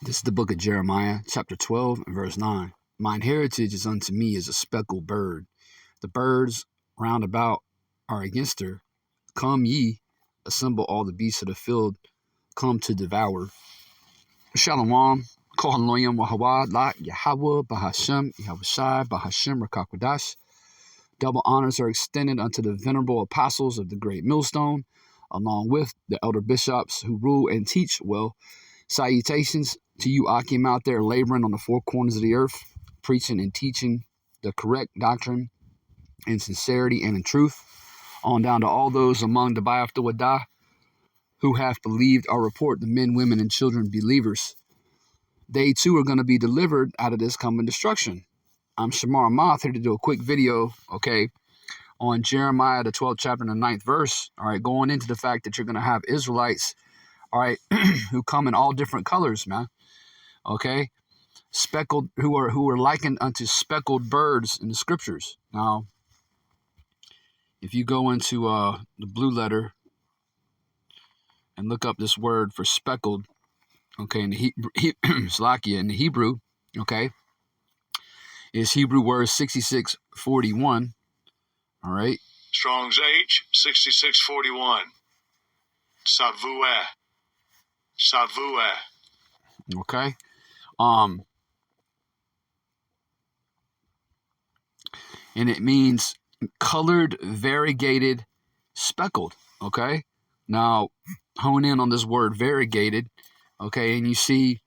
This is the book of Jeremiah, chapter 12, and verse 9. Mine heritage is unto me as a speckled bird. The birds round about are against her. Come ye, assemble all the beasts of the field, come to devour. Shalom, kol haloyim wahawad la Yahweh bahashem Yahushai bahashem rakakwadash. Double honors are extended unto the venerable apostles of the great millstone, along with the elder bishops who rule and teach well. Salutations to you, Akim, out there laboring on the four corners of the earth, preaching and teaching the correct doctrine in sincerity and in truth. On down to all those among the Ba'af the Wadah who have believed our report, the men, women, and children believers. They too are going to be delivered out of this coming destruction. I'm Shamar Ahmath, here to do a quick video, on Jeremiah, the 12th chapter and the 9th verse, going into the fact that you're going to have Israelites, who come in all different colors, man, speckled, who are likened unto speckled birds in the scriptures. Now, if you go into the blue letter and look up this word for speckled, in the in the Hebrew, is Hebrew word 6641. All right. Strong's H 6641. Savuah. Okay. And it means colored, variegated, speckled. Okay. Now, hone in on this word variegated. Okay. And you see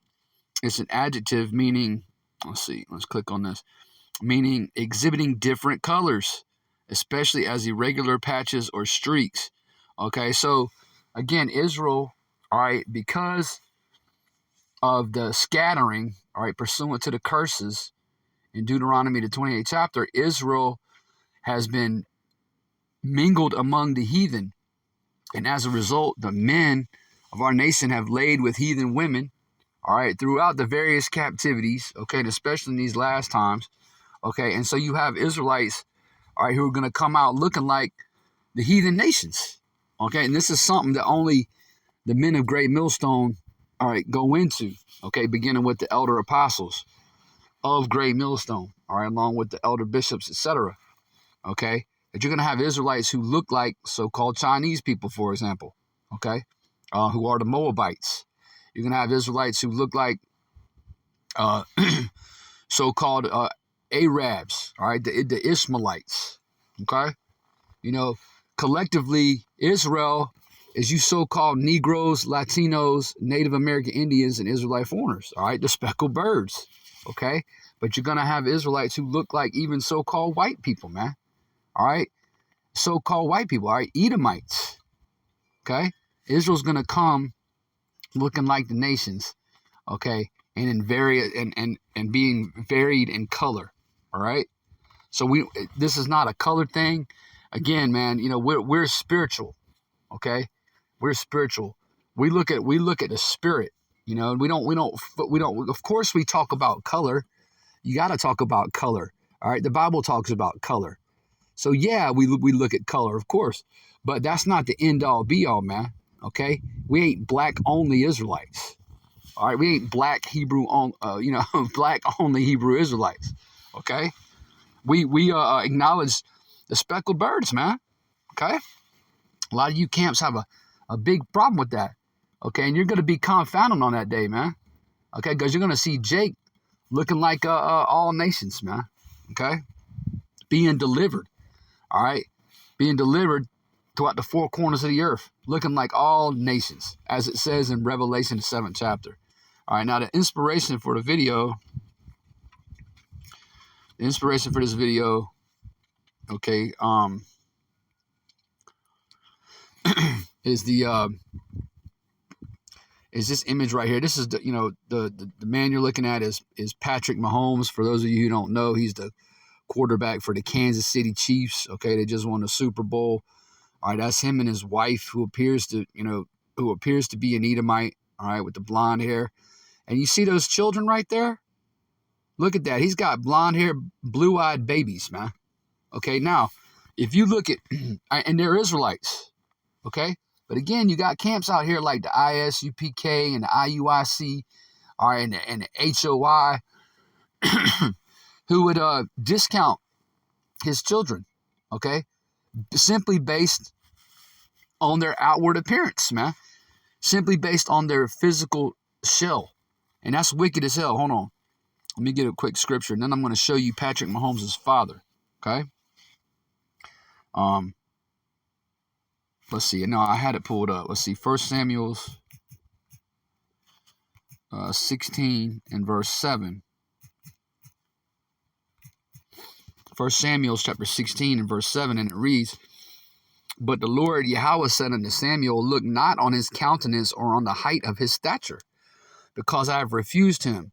it's an adjective meaning, let's click on this, meaning exhibiting different colors, especially as irregular patches or streaks. Okay. So again, Israel, because of the scattering, pursuant to the curses in Deuteronomy, the 28th chapter, Israel has been mingled among the heathen. And as a result, the men of our nation have laid with heathen women, throughout the various captivities, and especially in these last times, and so you have Israelites, who are going to come out looking like the heathen nations, and this is something that only the men of Great Millstone, go into, beginning with the elder apostles of Great Millstone, along with the elder bishops, etc., that you're going to have Israelites who look like so-called Chinese people, for example, who are the Moabites. You're going to have Israelites who look like so-called Arabs, the Ishmaelites, collectively, Israel is you so-called Negroes, Latinos, Native American Indians, and Israelite foreigners, the speckled birds, But you're going to have Israelites who look like even so-called white people, man, So-called white people, Edomites, Israel's going to come looking like the nations, and in and being varied in color, So this is not a colored thing. Again, man, we're spiritual, We're spiritual. We look at the spirit, we don't. Of course, we talk about color. You got to talk about color, The Bible talks about color. So yeah, we look at color, of course, but that's not the end all be all, man. We ain't black only Israelites. We ain't black Hebrew on, black only Hebrew Israelites. We acknowledge the speckled birds, man. A lot of you camps have a big problem with that. And you're going to be confounded on that day, man. Because you're going to see Jake looking like all nations, man. Being delivered. Being delivered throughout the four corners of the earth, looking like all nations, as it says in Revelation, the 7th chapter. Now the inspiration for the video, is is this image right here. This is the man you're looking at is Patrick Mahomes. For those of you who don't know, he's the quarterback for the Kansas City Chiefs. They just won the Super Bowl. That's him and his wife, who appears to be an Edomite, with the blonde hair. And you see those children right there? Look at that. He's got blonde hair, blue-eyed babies, man. Now, if you look at, and they're Israelites, But again, you got camps out here like the ISUPK and the IUIC, all right, and the HOI, who would discount his children, okay, simply based on their outward appearance, man, simply based on their physical shell. And that's wicked as hell. Hold on. Let me get a quick scripture, and then I'm going to show you Patrick Mahomes' father, okay? Let's see. No, I had it pulled up. Let's see. 1 Samuel 16 and verse 7. 1 Samuel chapter 16 and verse 7, and it reads, "But the Lord Yahweh said unto Samuel, Look not on his countenance or on the height of his stature, because I have refused him.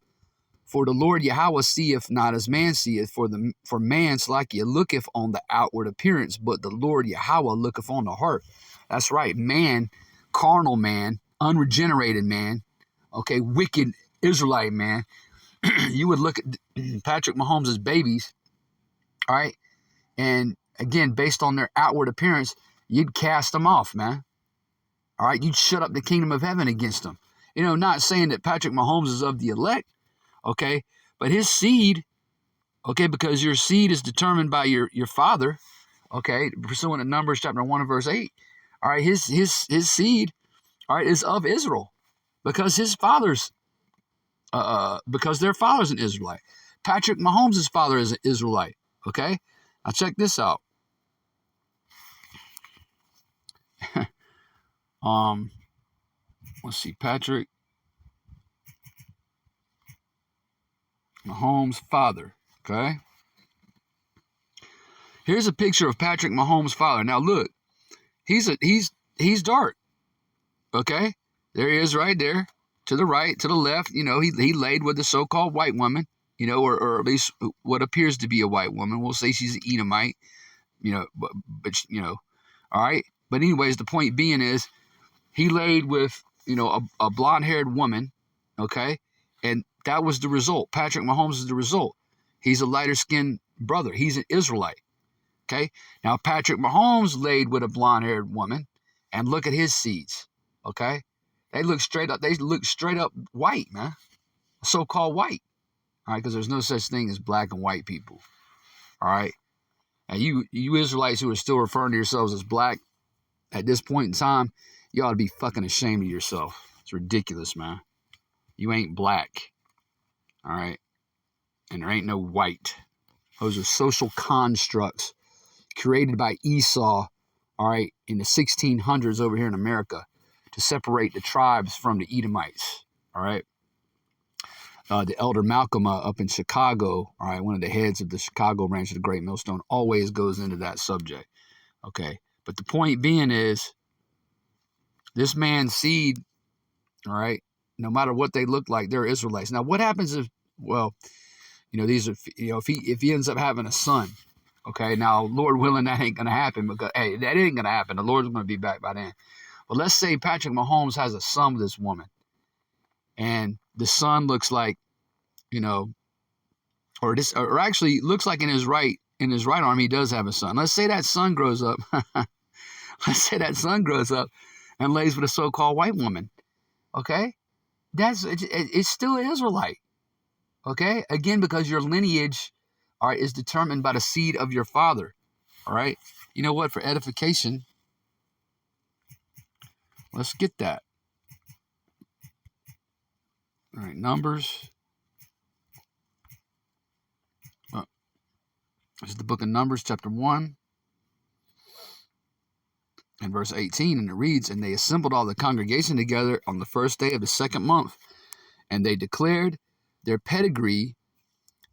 For the Lord Yahweh seeth not as man seeth, for man's like ye looketh on the outward appearance, but the Lord Yahweh looketh on the heart." That's right, man, carnal man, unregenerated man, okay, wicked Israelite man. You would look at Patrick Mahomes' babies, all right, and again, based on their outward appearance, you'd cast them off, man. All right, you'd shut up the kingdom of heaven against them. You know, not saying that Patrick Mahomes is of the elect, okay, but his seed, okay, because your seed is determined by your father, okay, pursuant to Numbers chapter 1 and verse 8. All right, his seed, all right, is of Israel, because his father's, because their father's an Israelite. Patrick Mahomes' father is an Israelite. Okay, now check this out. Let's see, Patrick Mahomes' father. Okay, here's a picture of Patrick Mahomes' father. Now look, he's dark. Okay, there he is right there, to the right, to the left. You know, he laid with the so-called white woman. You know, or at least what appears to be a white woman. We'll say she's an Edomite. You know, but you know, all right. But anyways, the point being is, he laid with, you know, a blonde-haired woman, okay, and that was the result. Patrick Mahomes is the result. He's a lighter-skinned brother. He's an Israelite, okay. Now Patrick Mahomes laid with a blonde-haired woman, and look at his seeds, okay. They look straight up. They look straight up white, man. So-called white, all right, because there's no such thing as black and white people, all right. And you Israelites who are still referring to yourselves as black at this point in time, you ought to be fucking ashamed of yourself. It's ridiculous, man. You ain't black, all right? And there ain't no white. Those are social constructs created by Esau, all right, in the 1600s over here in America to separate the tribes from the Edomites, all right? The elder Malcolm up in Chicago, all right, one of the heads of the Chicago branch of the Great Millstone, always goes into that subject, okay? But the point being is, this man's seed, all right, no matter what they look like, they're Israelites. Now, what happens if, well, you know, these are, you know, if he ends up having a son, okay? Now, Lord willing, that ain't going to happen because, hey, that ain't going to happen. The Lord's going to be back by then. But let's say Patrick Mahomes has a son with this woman, and the son looks like, you know, or actually looks like in his right arm he does have a son. Let's say that son grows up. Let's say that son grows up and lays with a so-called white woman. Okay, it's still an Israelite. Okay, again, because your lineage, all right, is determined by the seed of your father. All right, you know what? For edification, let's get that. All right, Numbers. This is the book of Numbers, chapter 1, and verse 18, and it reads, "And they assembled all the congregation together on the first day of the second month, and they declared their pedigree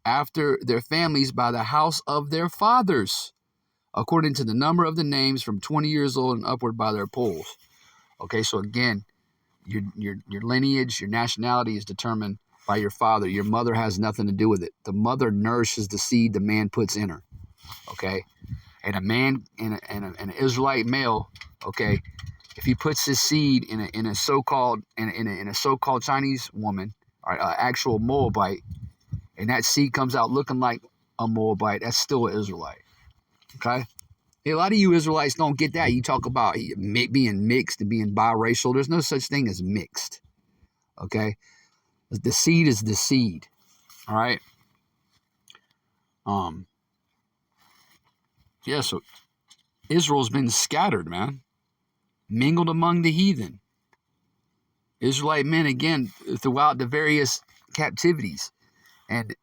after their families by the house of their fathers, according to the number of the names from 20 years old and upward by their polls." Okay, so again, your lineage, your nationality is determined by your father. Your mother has nothing to do with it. The mother nourishes the seed the man puts in her. Okay, and a man and an Israelite male, okay, if he puts his seed in a so-called Chinese woman, or actual Moabite, and that seed comes out looking like a Moabite, that's still an Israelite. Okay, a lot of you Israelites don't get that. You talk about being mixed and being biracial. There's no such thing as mixed. Okay, The seed is the seed. All right. Yeah, so Israel's been scattered, man. Mingled among the heathen. Israelite men, again, throughout the various captivities. And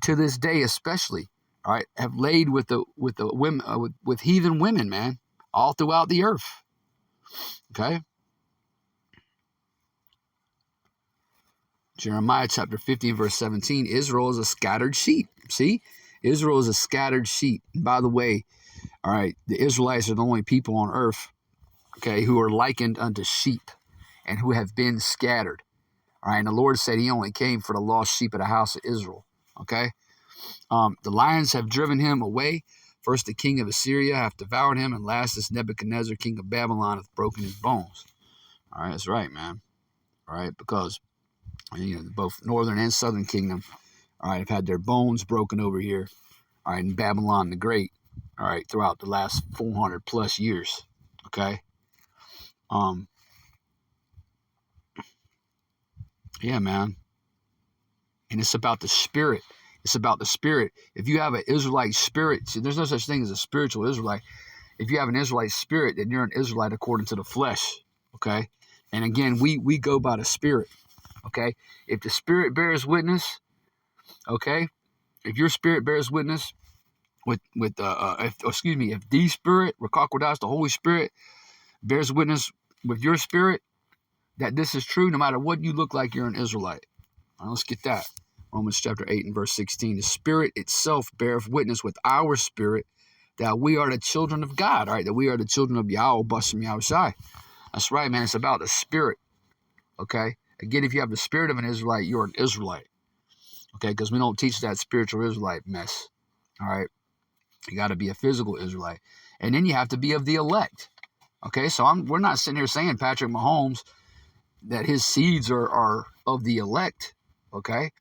to this day especially, all right, have laid with the women, with heathen women, man, all throughout the earth. Okay. Jeremiah chapter 15, verse 17, Israel is a scattered sheep. See? Israel is a scattered sheep. And by the way, all right, the Israelites are the only people on earth, okay, who are likened unto sheep and who have been scattered. All right, and the Lord said he only came for the lost sheep of the house of Israel. Okay? The lions have driven him away. First, the king of Assyria hath devoured him, and last, this Nebuchadnezzar, king of Babylon, hath broken his bones. All right, that's right, man. All right, because both northern and southern kingdom, all right, have had their bones broken over here, all right, in Babylon the Great, all right, throughout the last 400 plus years. Okay. Yeah, man. And it's about the spirit. It's about the spirit. If you have an Israelite spirit, see, there's no such thing as a spiritual Israelite. If you have an Israelite spirit, then you're an Israelite according to the flesh. Okay. And again, we go by the spirit. Okay. If the spirit bears witness, okay, if your spirit bears witness if the spirit, Rakakwadash, the Holy Spirit, bears witness with your spirit that this is true, no matter what you look like, you're an Israelite. All right, let's get that. Romans chapter 8 and verse 16. The Spirit itself beareth witness with our spirit that we are the children of God. All right, that we are the children of Yahweh, Bashem Yahushai. That's right, man. It's about the spirit. Okay. Again, if you have the spirit of an Israelite, you're an Israelite. Okay, because we don't teach that spiritual Israelite mess. All right. You got to be a physical Israelite. And then you have to be of the elect. Okay, so we're not sitting here saying Patrick Mahomes that his seeds are of the elect. Okay,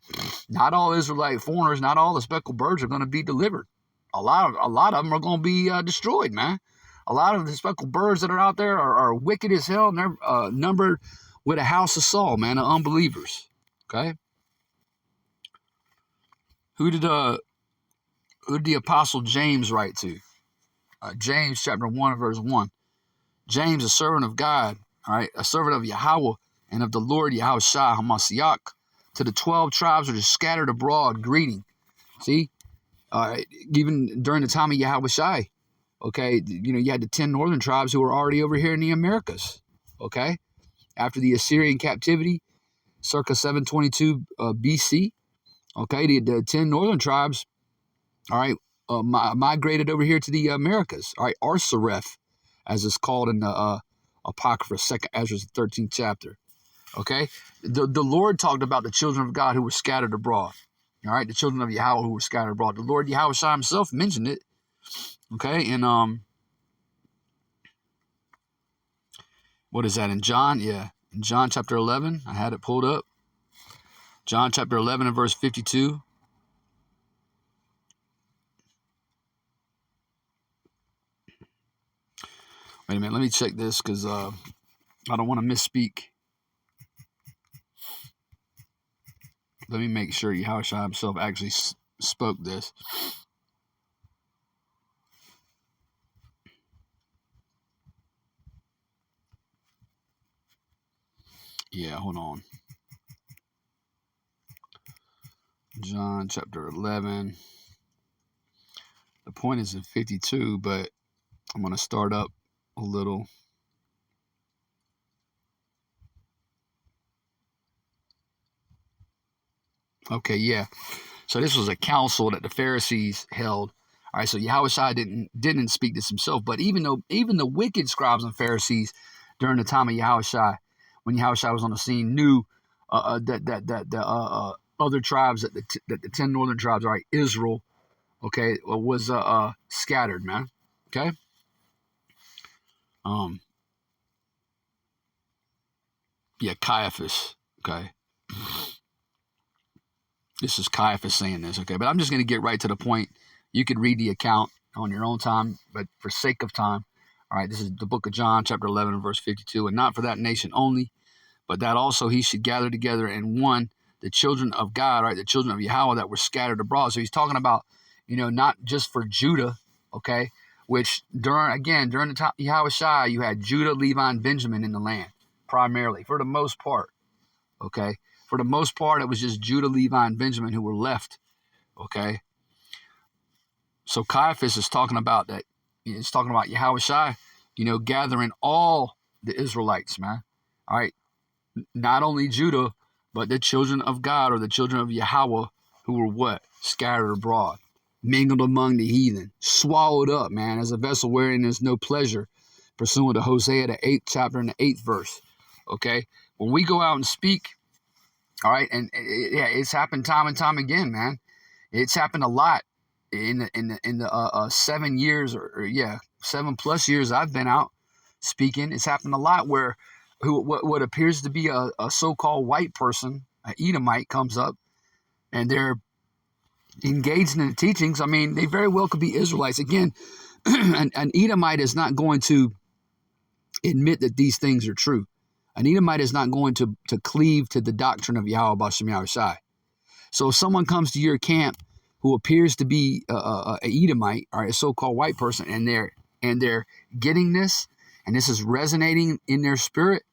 not all Israelite foreigners, not all the speckled birds are going to be delivered. A lot of them are going to be destroyed, man. A lot of the speckled birds that are out there are wicked as hell, and they're numbered with a house of Saul, man, of unbelievers. Okay, who did the apostle James write to? James chapter 1 verse 1. James, a servant of God, all right, a servant of Yahweh and of the Lord Yahushua Hamashiach, to the 12 tribes which are scattered abroad, greeting. See, even during the time of Yahushua, okay, you had the 10 northern tribes who were already over here in the Americas. Okay, after the Assyrian captivity, circa 722 BC. Okay, the 10 northern tribes, all right, migrated over here to the Americas. All right, Arsareth, as it's called in the Apocrypha, 2nd Ezra, 13th chapter. Okay, the Lord talked about the children of God who were scattered abroad. All right, the children of Yahweh who were scattered abroad. The Lord Yahweh himself mentioned it. Okay, and what is that in John? Yeah, in John chapter 11, I had it pulled up. John chapter 11 and verse 52. Wait a minute, let me check this because I don't want to misspeak. Let me make sure Yahweh himself actually spoke this. Yeah, hold on. John chapter 11. The point is in 52, but I'm going to start up a little. Okay, yeah. So this was a council that the Pharisees held. All right, so Yahushua didn't speak this himself, but even the wicked scribes and Pharisees during the time of Yahushua, when Yahushua was on the scene, knew that the other tribes, that the 10 northern tribes, all right, Israel, okay, was scattered, man. Okay. Yeah, Caiaphas. Okay. This is Caiaphas saying this, okay? But I'm just going to get right to the point. You could read the account on your own time, but for sake of time, all right, this is the book of John, chapter 11, verse 52. And not for that nation only, but that also he should gather together in one the children of God, right? The children of Yahweh that were scattered abroad. So he's talking about, not just for Judah, okay? Which during the time of Yahweh you had Judah, Levi, and Benjamin in the land, primarily, for the most part, okay? For the most part, it was just Judah, Levi, and Benjamin who were left, okay? So Caiaphas is talking about that. He's talking about Yahweh gathering all the Israelites, man. All right. Not only Judah, but the children of God, or the children of Yahweh, who were what? Scattered abroad, mingled among the heathen, swallowed up, man, as a vessel wherein there's no pleasure, pursuant to Hosea, the 8th chapter and the 8th verse. Okay. When we go out and speak, all right, and it's happened time and time again, man. It's happened a lot in the 7 years, or 7+ years I've been out speaking. It's happened a lot where what appears to be a so-called white person, an Edomite, comes up and they're engaged in the teachings. I mean, they very well could be Israelites. Again, an Edomite is not going to admit that these things are true. An Edomite is not going to cleave to the doctrine of Yahweh Bashem Yahushai. So if someone comes to your camp who appears to be a Edomite, or a so-called white person, and they're getting this, and this is resonating in their spirit,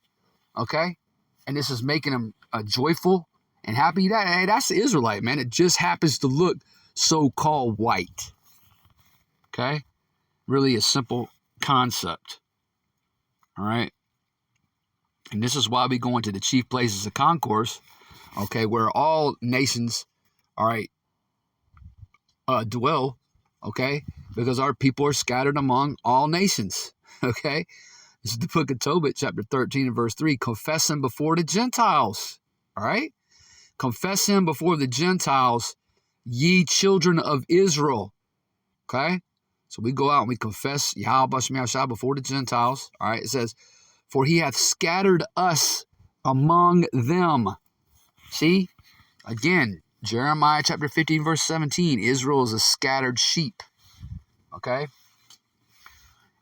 okay, and this is making them joyful and happy, that's the Israelite, man. It just happens to look so-called white, okay? Really a simple concept, all right? And this is why we go into the chief places of concourse, okay, where all nations, all right, dwell, okay, because our people are scattered among all nations, okay. This is the book of Tobit, chapter 13 and verse 3. Confess him before the Gentiles, all right. Confess him before the Gentiles, ye children of Israel, okay. So we go out and we confess Yahweh Bashem Yahushua before the Gentiles, all right. It says, for he hath scattered us among them. See, again, Jeremiah chapter 15, verse 17, Israel is a scattered sheep, okay?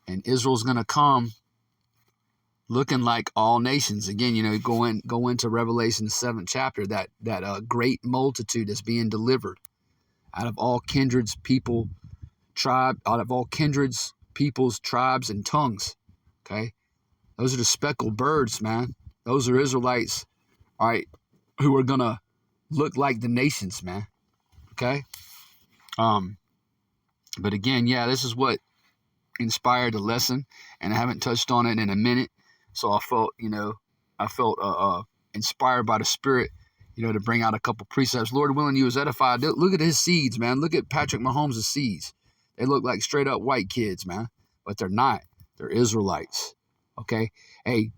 And Israel's going to come looking like all nations. Again, go into Revelation, the 7th chapter, that great multitude that's being delivered out of all kindreds, people, out of all kindreds, peoples, tribes, and tongues, okay? Those are the speckled birds, man. Those are Israelites, all right, who are going to look like the nations, man. Okay? But again, this is what inspired the lesson, and I haven't touched on it in a minute. So I felt, inspired by the Spirit, to bring out a couple precepts. Lord willing, you was edified. Look at his seeds, man. Look at Patrick Mahomes' seeds. They look like straight up white kids, man. But they're not. They're Israelites. Okay? Hey,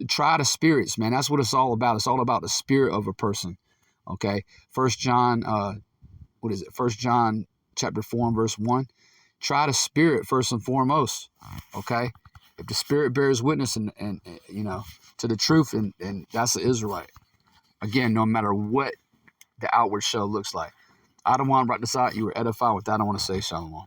try the spirits, man. That's what it's all about. It's all about the spirit of a person. Okay? 1 John, 1 John chapter 4 and verse 1. Try the spirit first and foremost. Okay? If the spirit bears witness and to the truth, and that's the Israelite. Again, no matter what the outward show looks like. I don't want to write this out. You were edified with that. I want to say shalom.